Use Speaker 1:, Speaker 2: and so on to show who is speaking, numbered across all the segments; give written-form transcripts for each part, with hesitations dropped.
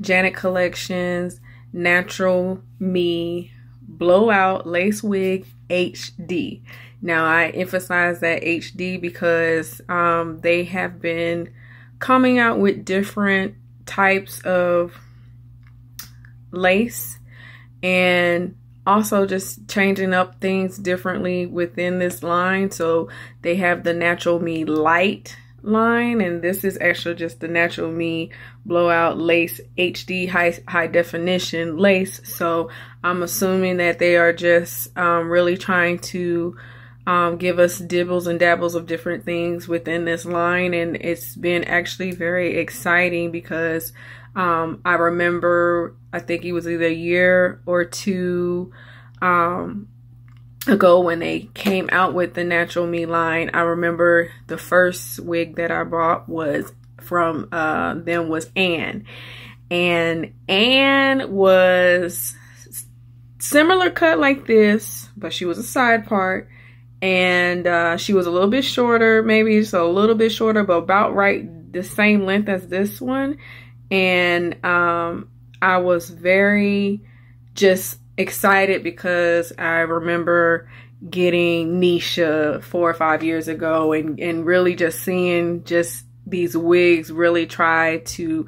Speaker 1: Janet Collections Natural Me Blowout Lace Wig HD. Now I emphasize that HD because they have been coming out with different types of lace and also just changing up things differently within this line. So they have the Natural Me Light line, and this is actually just the Natural Me Blowout Lace HD high definition lace. So I'm assuming that they are just really trying to give us dibbles and dabbles of different things within this line, and it's been actually very exciting because I remember, I think it was either a year or two ago when they came out with the Natural Me line. I remember the first wig that I bought was from them was Anne, and Anne was similar cut like this, but she was a side part, and she was a little bit shorter, maybe so a little bit shorter, but about right the same length as this one. And I was very just excited because I remember getting Nisha 4 or 5 years ago and really just seeing just these wigs really try to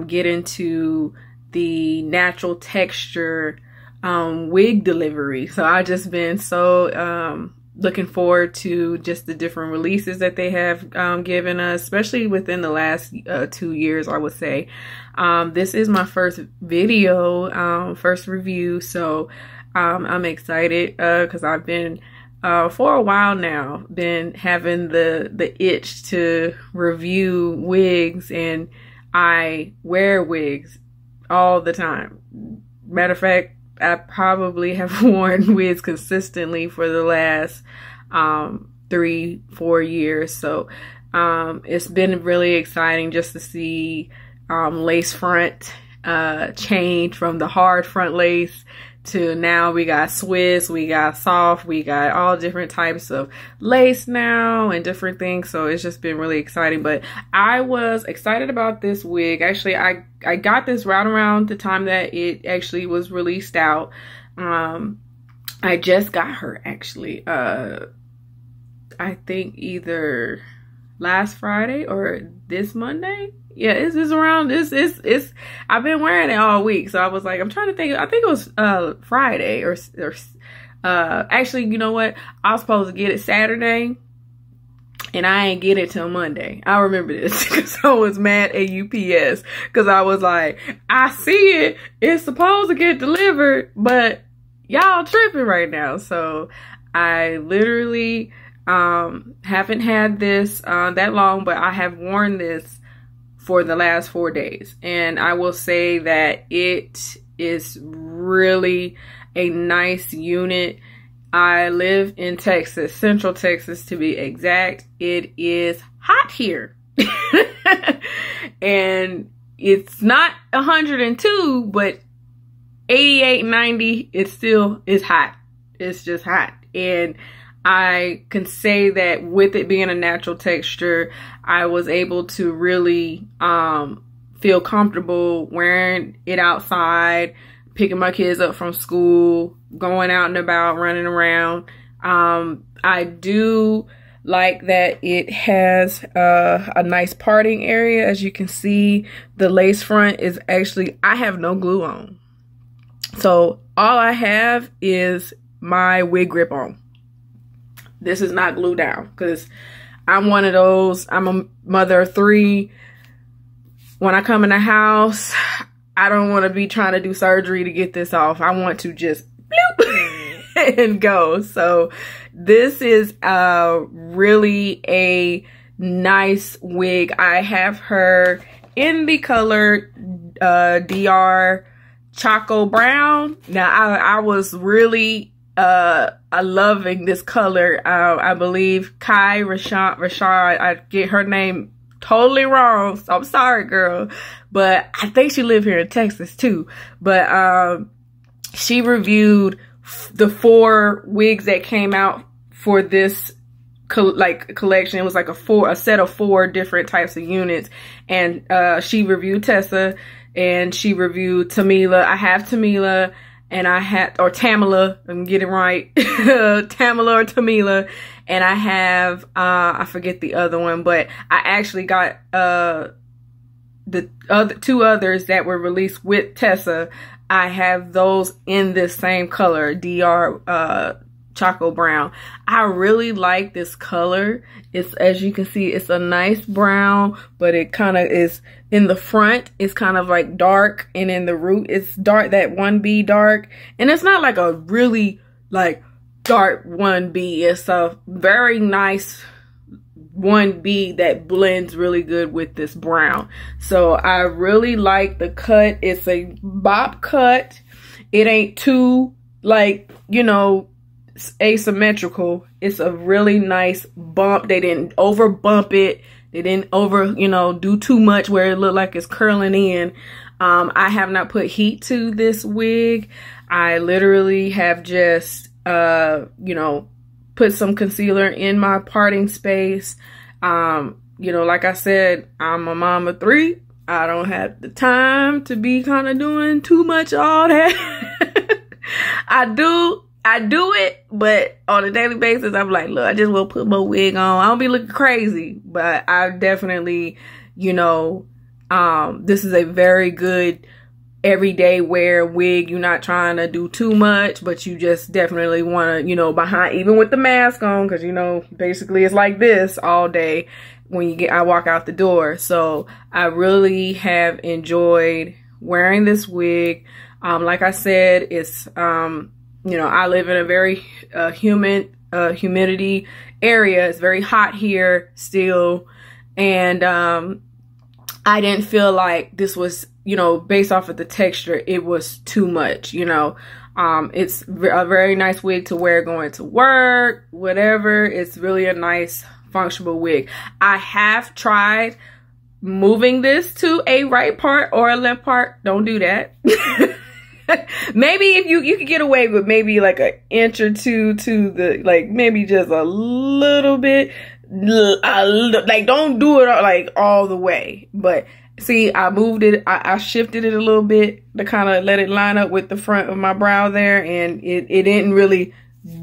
Speaker 1: get into the natural texture wig delivery. So I just been so looking forward to just the different releases that they have given us, especially within the last 2 years, I would say. This is my first video, first review, so I'm excited because I've been for a while now been having the itch to review wigs, and I wear wigs all the time. Matter of fact, I probably have worn wigs consistently for the last 3-4 years. So it's been really exciting just to see lace front change from the hard front lace to now we got Swiss, we got soft, we got all different types of lace now and different things. So it's just been really exciting. But I was excited about this wig. Actually, I got this right around the time that it actually was released out. I just got her actually, I think either last Friday or this Monday. Yeah, it's around it's I've been wearing it all week, so I was like, I'm trying to think. I think it was Friday or actually, you know what? I was supposed to get it Saturday, and I ain't get it till Monday. I remember this because I was mad at UPS because I was like, I see it, it's supposed to get delivered, but y'all tripping right now. So I literally haven't had this that long, but I have worn this for the last 4 days, and I will say that it is really a nice unit. I live in Texas, Central Texas to be exact. It is hot here and it's not 102, but 88, 90, it still is hot. It's just hot. And I can say that with it being a natural texture, I was able to really feel comfortable wearing it outside, picking my kids up from school, going out and about, running around. I do like that it has a nice parting area. As you can see, the lace front is actually, I have no glue on. So all I have is my wig grip on. This is not glued down because I'm one of those, I'm a mother of 3. When I come in the house, I don't want to be trying to do surgery to get this off. I want to just bloop and go. So this is really a nice wig. I have her in the color DarkChoco brown. Now I was really loving this color. I believe Kai Rashad, I get her name totally wrong, so I'm sorry, girl, but I think she lived here in Texas too. But she reviewed the 4 wigs that came out for this collection. It was like a set of 4 different types of units, and she reviewed Tessa and she reviewed Tamila. I have Tamila, and I had, or Tamila, I'm getting right, Tamila or Tamila, and I have I forget the other one, but I actually got the other 2 others that were released with Tessa. I have those in this same color, Choco Brown. I really like this color. It's, as you can see, it's a nice brown, but it kind of is in the front. It's kind of like dark, and in the root it's dark, that 1B dark. And it's not like a really like dark 1B. It's a very nice 1B that blends really good with this brown. So I really like the cut. It's a bop cut. It ain't too, like, you know, asymmetrical. It's a really nice bump. They didn't over bump it. They didn't over, you know, do too much where it looked like it's curling in. I have not put heat to this wig. I literally have just, you know, put some concealer in my parting space. You know, like I said, I'm a mom of 3. I don't have the time to be kind of doing too much of all that. I do it, but on a daily basis, I'm like, look, I just will put my wig on. I don't be looking crazy, but I definitely, you know, this is a very good everyday wear wig. You're not trying to do too much, but you just definitely want to, you know, behind, even with the mask on, because, you know, basically it's like this all day when I walk out the door. So I really have enjoyed wearing this wig. Like I said, it's, you know, I live in a very humidity area. It's very hot here still. And I didn't feel like this was, you know, based off of the texture, it was too much, you know. It's a very nice wig to wear going to work, whatever. It's really a nice functional wig. I have tried moving this to a right part or a left part. Don't do that. Maybe if you could get away with maybe like an inch or 2 to the, like maybe just a little bit, like don't do it like all the way. But see, I moved it, I shifted it a little bit to kind of let it line up with the front of my brow there, and it didn't really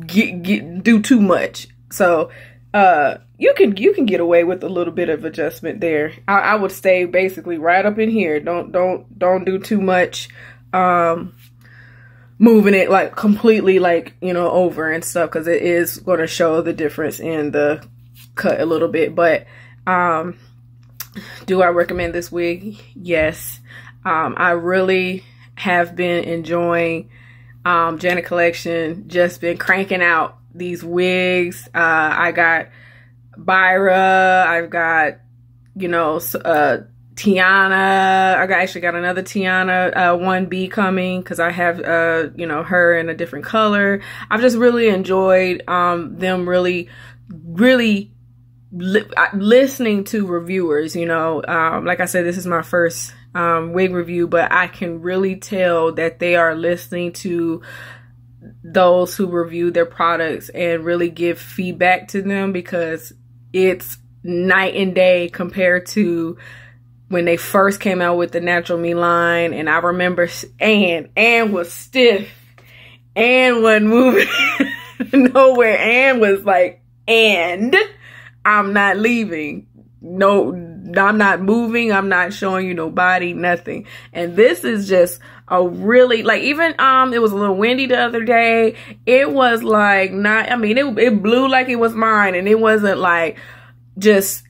Speaker 1: do too much. So you can get away with a little bit of adjustment there. I would stay basically right up in here. Don't do too much moving it like completely, like, you know, over and stuff, because it is going to show the difference in the cut a little bit. But do I recommend this wig? Yes. I really have been enjoying Janet Collection, just been cranking out these wigs. I got Byra, I've got, you know, Tiana. I actually got another Tiana 1B coming, because I have you know, her in a different color. I've just really enjoyed them really listening to reviewers, you know. Like I said, this is my first wig review, but I can really tell that they are listening to those who review their products and really give feedback to them, because it's night and day compared to when they first came out with the Natural Me line. And I remember Ann was stiff. Ann wasn't moving nowhere. Ann was like, and I'm not leaving. No, I'm not moving. I'm not showing you no body, nothing. And this is just a really, like, even it was a little windy the other day. It was like not, I mean, it blew like it was mine, and it wasn't like just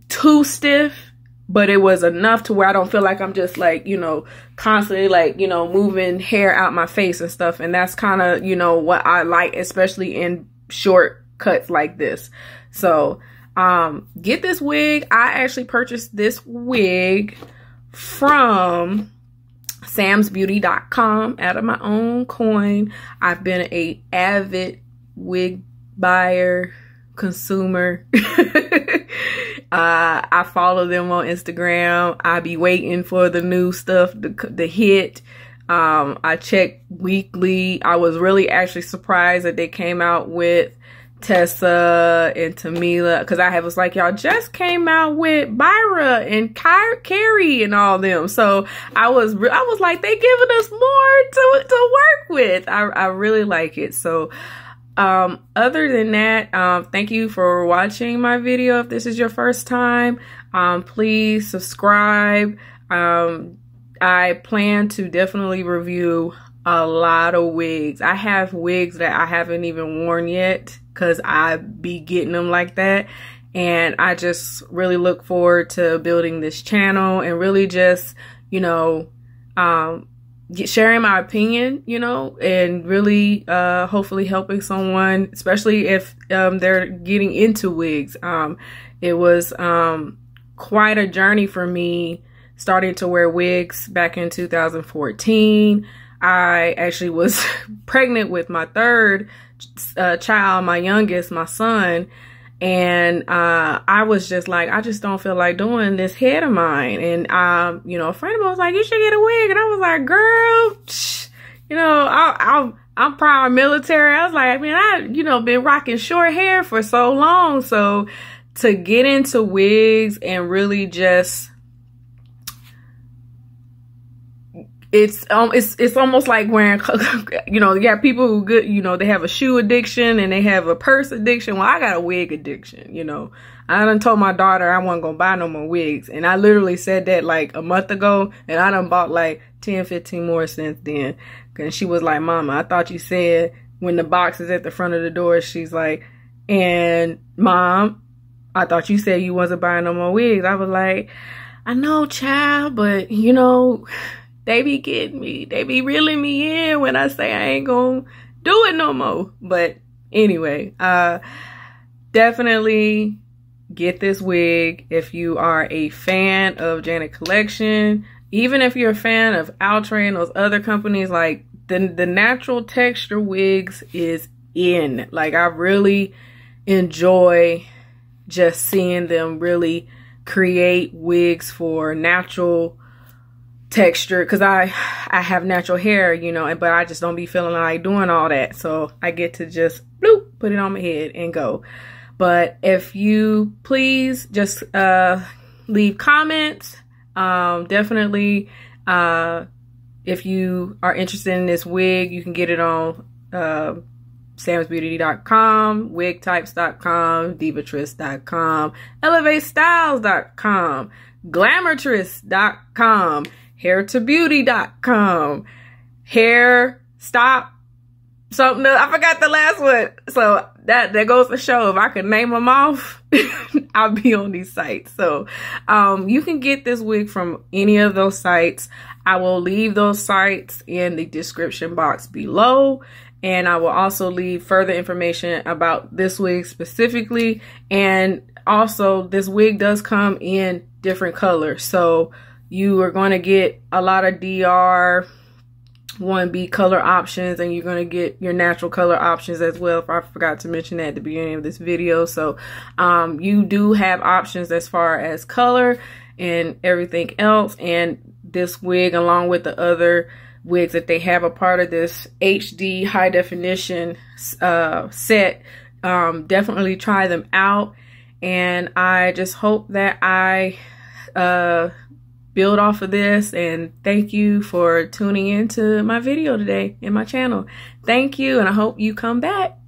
Speaker 1: too stiff, but it was enough to where I don't feel like I'm just like, you know, constantly like, you know, moving hair out my face and stuff. And that's kind of, you know, what I like, especially in short cuts like this. So get this wig. I actually purchased this wig from samsbeauty.com out of my own coin. I've been a avid wig buyer, consumer. I follow them on Instagram. I be waiting for the new stuff to hit. I check weekly. I was really actually surprised that they came out with Tessa and Tamila, because I was like, y'all just came out with Byra and Carrie and all them. So I was like, they giving us more to work with. I really like it. So other than that, thank you for watching my video. If this is your first time, please subscribe. I plan to definitely review a lot of wigs. I have wigs that I haven't even worn yet because I be getting them like that. And I just really look forward to building this channel and really just, you know, sharing my opinion, you know, and really hopefully helping someone, especially if they're getting into wigs. It was quite a journey for me starting to wear wigs back in 2014. I actually was pregnant with my third child, my youngest, my son. And I was just like, I just don't feel like doing this head of mine. And, you know, a friend of mine was like, you should get a wig. And I was like, girl, you know, I'm prior military. I was like, I mean, you know, been rocking short hair for so long. So to get into wigs and really just, it's almost like wearing, you know, you got people who good, you know, they have a shoe addiction and they have a purse addiction. Well, I got a wig addiction, you know. I done told my daughter I wasn't gonna buy no more wigs. And I literally said that like a month ago, and I done bought like 10, 15 more since then. And she was like, Mama, I thought you said when the box is at the front of the door, she's like, and Mom, I thought you said you wasn't buying no more wigs. I was like, I know, child, but you know, they be getting me. They be reeling me in when I say I ain't gonna do it no more. But anyway, definitely get this wig if you are a fan of Janet Collection. Even if you're a fan of Outre and those other companies, like the natural texture wigs is in. Like I really enjoy just seeing them really create wigs for natural texture, because I have natural hair, you know, but I just don't be feeling like doing all that. So I get to just bloop, put it on my head and go. But if you please just leave comments, definitely if you are interested in this wig, you can get it on samsbeauty.com, wigtypes.com, divatress.com, elevatestyles.com, glamourtress.com, hairtobeauty.com, hair stop something else. I forgot the last one. So that goes to show if I could name them off, I'll be on these sites. So you can get this wig from any of those sites. I will leave those sites in the description box below. And I will also leave further information about this wig specifically. And also this wig does come in different colors. So you are going to get a lot of DR 1B color options, and you're going to get your natural color options as well. If I forgot to mention that at the beginning of this video. So you do have options as far as color and everything else. And this wig, along with the other wigs that they have a part of this HD high definition set, definitely try them out. And I just hope that I build off of this, and thank you for tuning into my video today in my channel. Thank you, and I hope you come back.